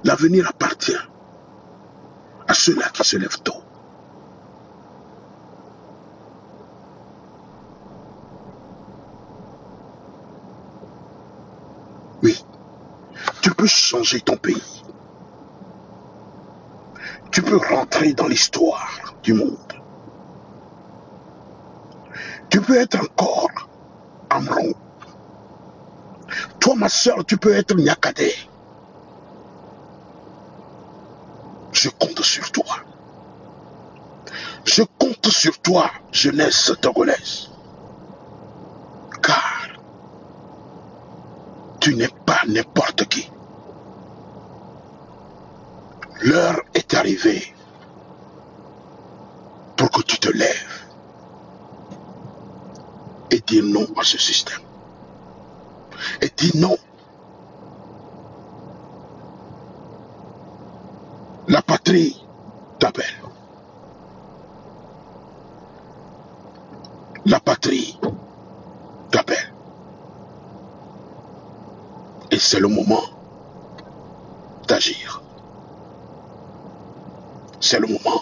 l'avenir appartient à ceux-là qui se lèvent tôt. Oui, tu peux changer ton pays. Tu peux rentrer dans l'histoire du monde. Tu peux être encore Amron. Toi, ma soeur, tu peux être Nyakadé. Je compte sur toi. Je compte sur toi, jeunesse togolaise. Car tu n'es pas n'importe qui. L'heure est arrivée pour que tu te lèves et dire non à ce système. Et dire non. La patrie t'appelle. La patrie t'appelle. Et c'est le moment d'agir. C'est le moment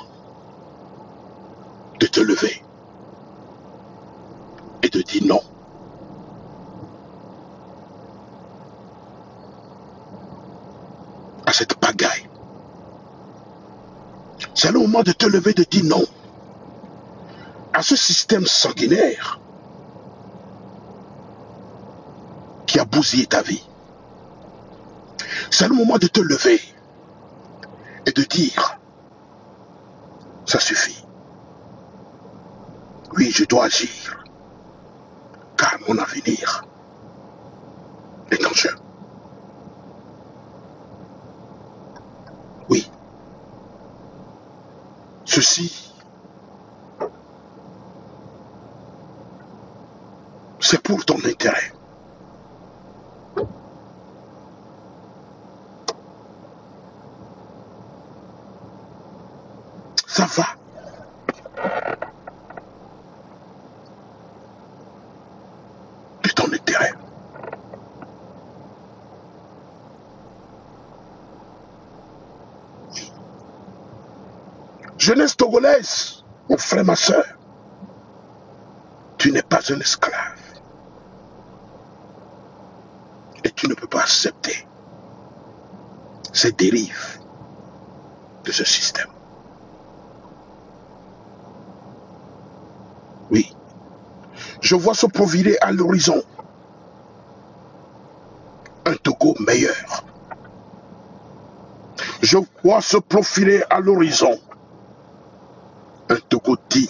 de te lever et de dire non. À cette pagaille. C'est le moment de te lever et de dire non à ce système sanguinaire qui a bousillé ta vie. C'est le moment de te lever et de dire ça suffit. Oui, je dois agir car mon avenir est en jeu. Oui. Ceci, c'est pour ton intérêt. Ça va. Jeunesse togolaise, mon frère, ma soeur, tu n'es pas un esclave. Et tu ne peux pas accepter ces dérives de ce système. Oui, je vois se profiler à l'horizon un Togo meilleur. Je vois se profiler à l'horizon un Togo digne.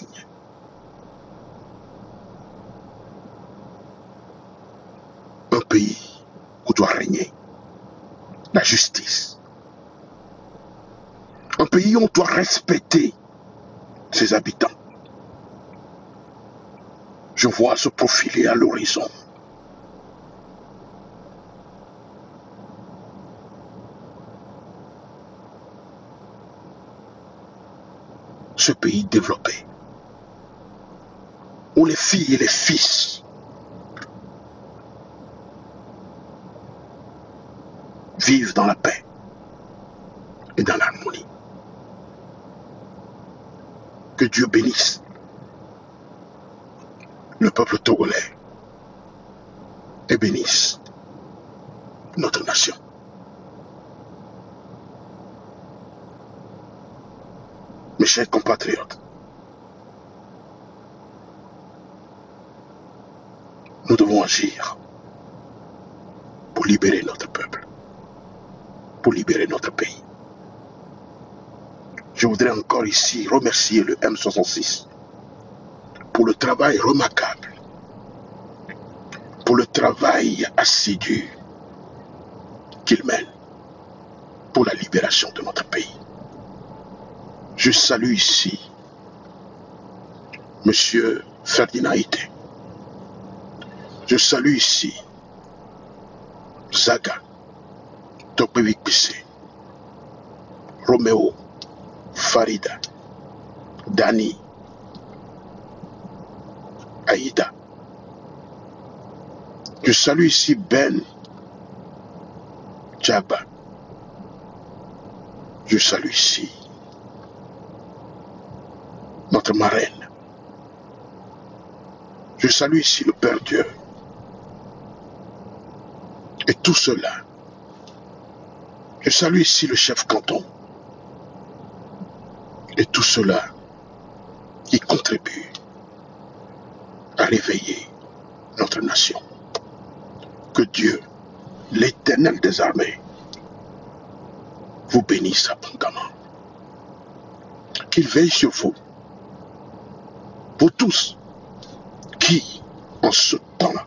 Un pays où doit régner la justice. Un pays où on doit respecter ses habitants. Je vois se profiler à l'horizon ce pays développé, où les filles et les fils vivent dans la paix et dans l'harmonie. Que Dieu bénisse le peuple togolais et bénisse notre nation. Mes chers compatriotes, nous devons agir pour libérer notre peuple, pour libérer notre pays. Je voudrais encore ici remercier le M66 pour le travail remarquable, pour le travail assidu qu'il mène pour la libération de notre pays. Je salue ici M. Ferdinand Ité. Je salue ici Zaga, Tokbevik Bissé, Roméo, Farida, Dani, Aïda. Je salue ici Ben, Djaba. Je salue ici notre marraine. Je salue ici le Père Dieu. Et tout cela. Je salue ici le chef canton. Et tout cela qui contribue à réveiller notre nation. Que Dieu, l'Éternel des armées, vous bénisse abondamment. Qu'il veille sur vous, vous tous qui, en ce temps-là,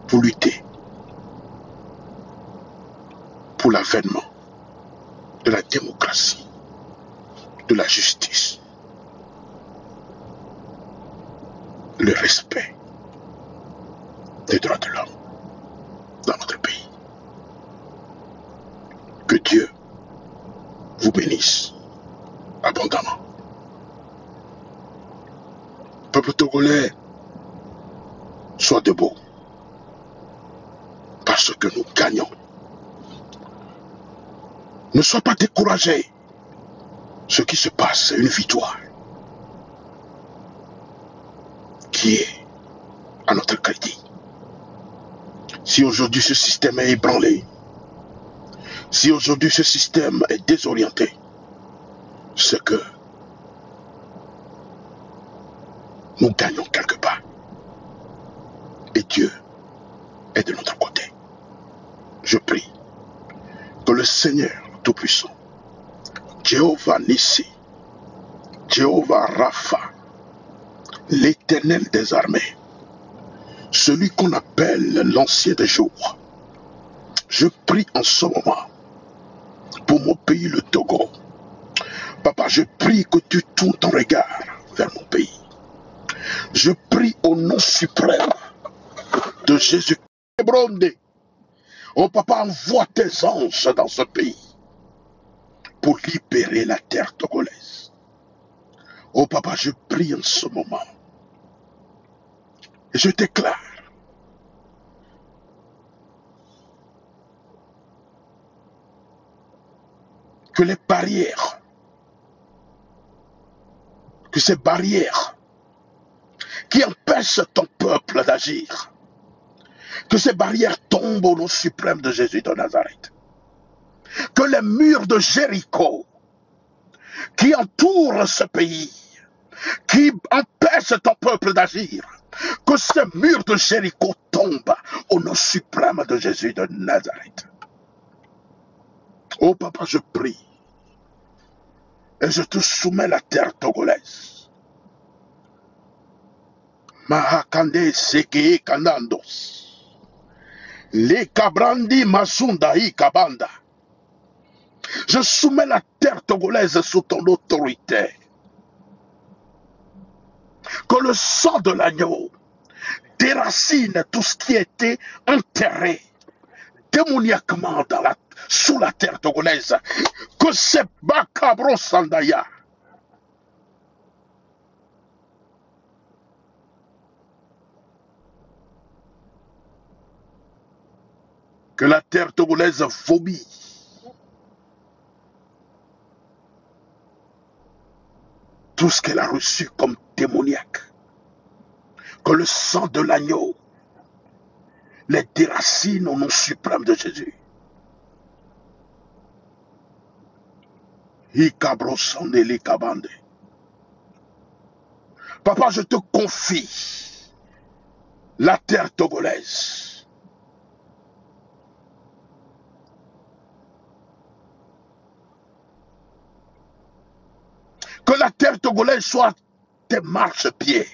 vous luttez pour l'avènement de la démocratie, de la justice, le respect des droits de l'homme dans notre pays. Que Dieu vous bénisse abondamment. Peuple togolais, sois debout, parce que nous gagnons. Ne sois pas découragé. Ce qui se passe, c'est une victoire qui est à notre crédit. Si aujourd'hui ce système est ébranlé, si aujourd'hui ce système est désorienté, c'est que nous gagnons quelque part. Et Dieu est de notre côté. Je prie que le Seigneur Tout-Puissant, Jéhovah Nissi, Jéhovah Rapha, l'Éternel des armées, celui qu'on appelle l'ancien des jours, je prie en ce moment pour mon pays, le Togo. Papa, je prie que tu tournes ton regard vers mon pays. Je prie au nom suprême de Jésus-Christ. Oh papa, envoie tes anges dans ce pays pour libérer la terre togolaise. Oh papa, je prie en ce moment et je déclare que les barrières, que ces barrières qui empêchent ton peuple d'agir, que ces barrières tombent au nom suprême de Jésus de Nazareth. Que les murs de Jéricho qui entourent ce pays, qui empêchent ton peuple d'agir, que ces murs de Jéricho tombent au nom suprême de Jésus de Nazareth. Oh papa, je prie et je te soumets la terre togolaise. Mahakande seke kanandos. Les kabrandi masunda i kabanda. Je soumets la terre togolaise sous ton autorité. Que le sang de l'agneau déracine tout ce qui était enterré démoniaquement sous la terre togolaise. Que c'est Bakabro Sandaya. Que la terre togolaise vomit tout ce qu'elle a reçu comme démoniaque. Que le sang de l'agneau les déracine au nom suprême de Jésus. Papa, je te confie la terre togolaise. Que la terre togolaise soit tes marchepieds.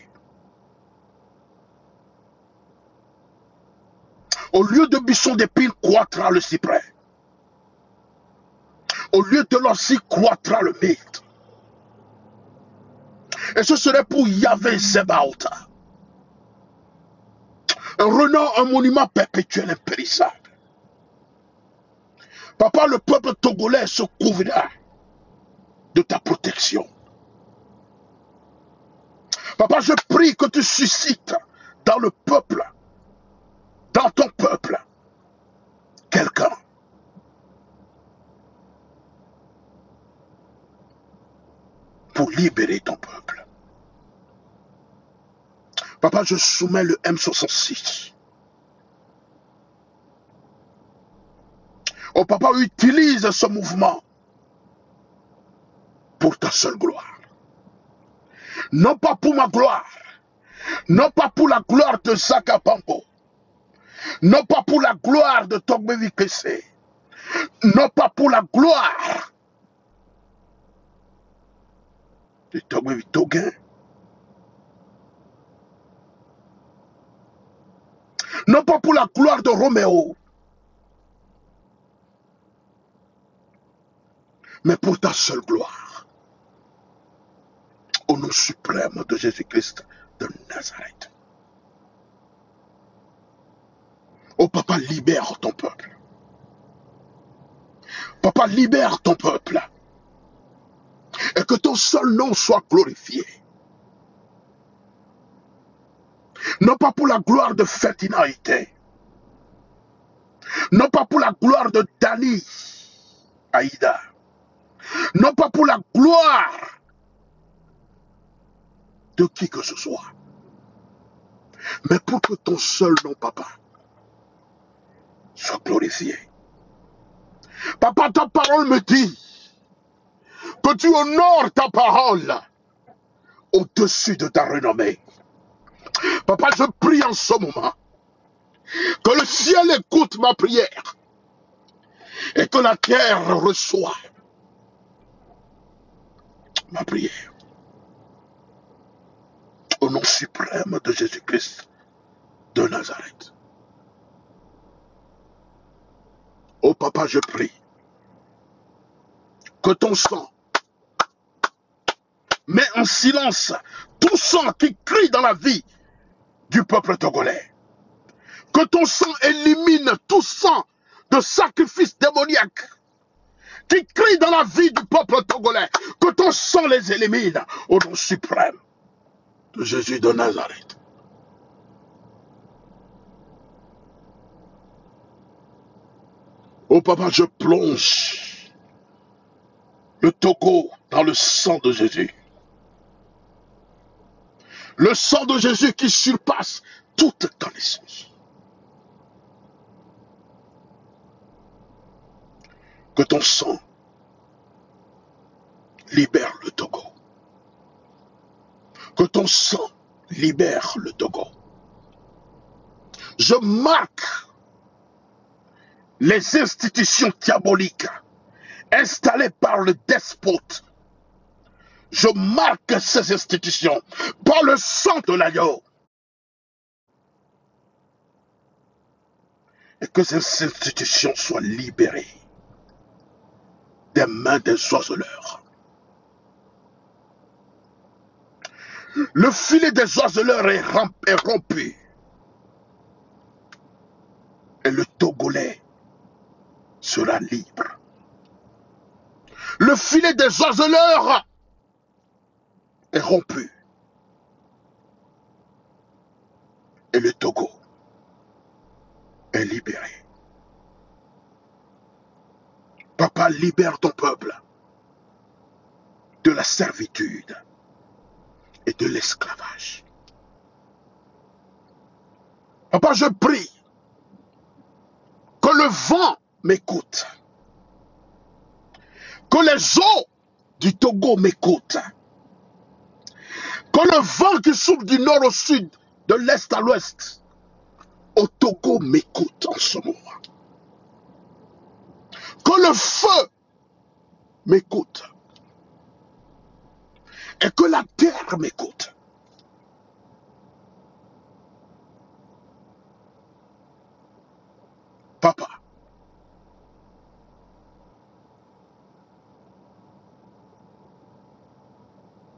Au lieu de buisson d'épines, croîtra le cyprès. Au lieu de l'orcie, croîtra le myrte. Et ce serait pour Yahvé Zebaoth un renom, un monument perpétuel impérissable. Papa, le peuple togolais se couvrira de ta protection. Papa, je prie que tu suscites dans le peuple, dans ton peuple, quelqu'un pour libérer ton peuple. Papa, je soumets le M66. Oh papa, utilise ce mouvement pour ta seule gloire. Non pas pour ma gloire, non pas pour la gloire de Zakapambo, non pas pour la gloire de Togbevi Kese, non pas pour la gloire de Togbevi Toguin, non pas pour la gloire de Roméo, mais pour ta seule gloire. Au nom suprême de Jésus-Christ de Nazareth. Oh papa, libère ton peuple. Papa, libère ton peuple. Et que ton seul nom soit glorifié. Non pas pour la gloire de Ferdinand Ité. Non pas pour la gloire de Dani Aïda. Non pas pour la gloire de qui que ce soit. Mais pour que ton seul nom, papa, soit glorifié. Papa, ta parole me dit que tu honores ta parole au-dessus de ta renommée. Papa, je prie en ce moment que le ciel écoute ma prière et que la terre reçoit ma prière. Au nom suprême de Jésus-Christ de Nazareth. Oh papa, je prie que ton sang met en silence tout sang qui crie dans la vie du peuple togolais. Que ton sang élimine tout sang de sacrifice démoniaque qui crie dans la vie du peuple togolais. Que ton sang les élimine au nom suprême de Jésus de Nazareth. Oh papa, je plonge Togo dans le sang de Jésus. Le sang de Jésus qui surpasse toute connaissance. Que ton sang libère le Togo. Que ton sang libère le Togo. Je marque les institutions diaboliques installées par le despote. Je marque ces institutions par le sang de l'agneau. Et que ces institutions soient libérées des mains des oiseleurs. Le filet des oiseleurs est rompu. Et le Togolais sera libre. Le filet des oiseleurs est rompu. Et le Togo est libéré. Papa, libère ton peuple de la servitude et de l'esclavage. Papa, je prie que le vent m'écoute, que les eaux du Togo m'écoutent, que le vent qui souffle du nord au sud, de l'est à l'ouest, au Togo m'écoute en ce moment. Que le feu m'écoute et que la terre m'écoute. Papa,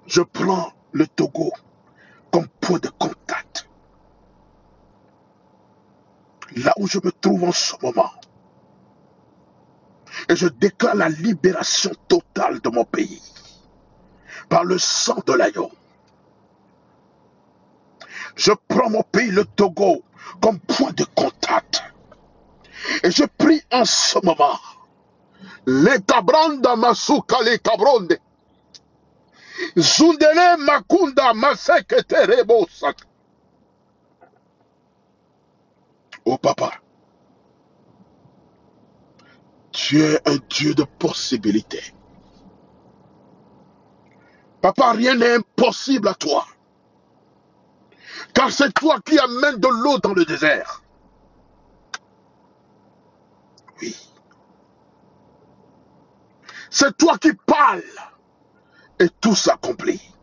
je prends le Togo comme point de contact. Là où je me trouve en ce moment. Et je déclare la libération totale de mon pays. Par le sang de l'agneau. Je prends mon pays, le Togo, comme point de contact. Et je prie en ce moment. Les tabranda masukale kabronde. Zundele makunda maseketerebo sak. Oh papa, tu es un Dieu de possibilités. Papa, rien n'est impossible à toi. Car c'est toi qui amènes de l'eau dans le désert. Oui. C'est toi qui parles et tout s'accomplit.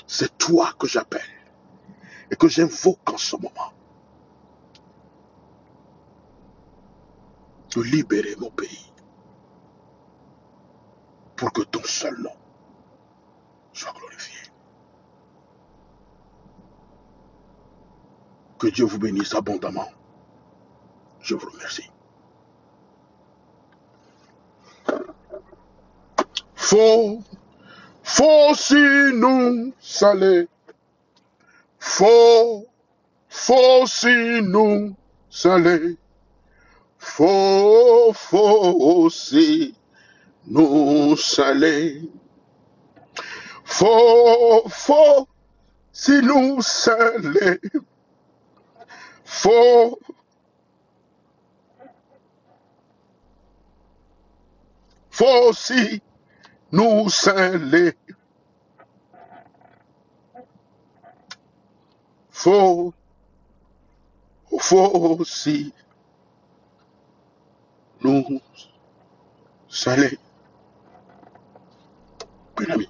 C'est toi que j'appelle et que j'invoque en ce moment. De libérer mon pays pour que ton seul nom soit glorifié. Que Dieu vous bénisse abondamment. Je vous remercie. Faut si nous saler. Faut si nous saler. Faut si nous saler. Faut si nous saler. Faut si nous saler. Faut si nous saler. Bien ami.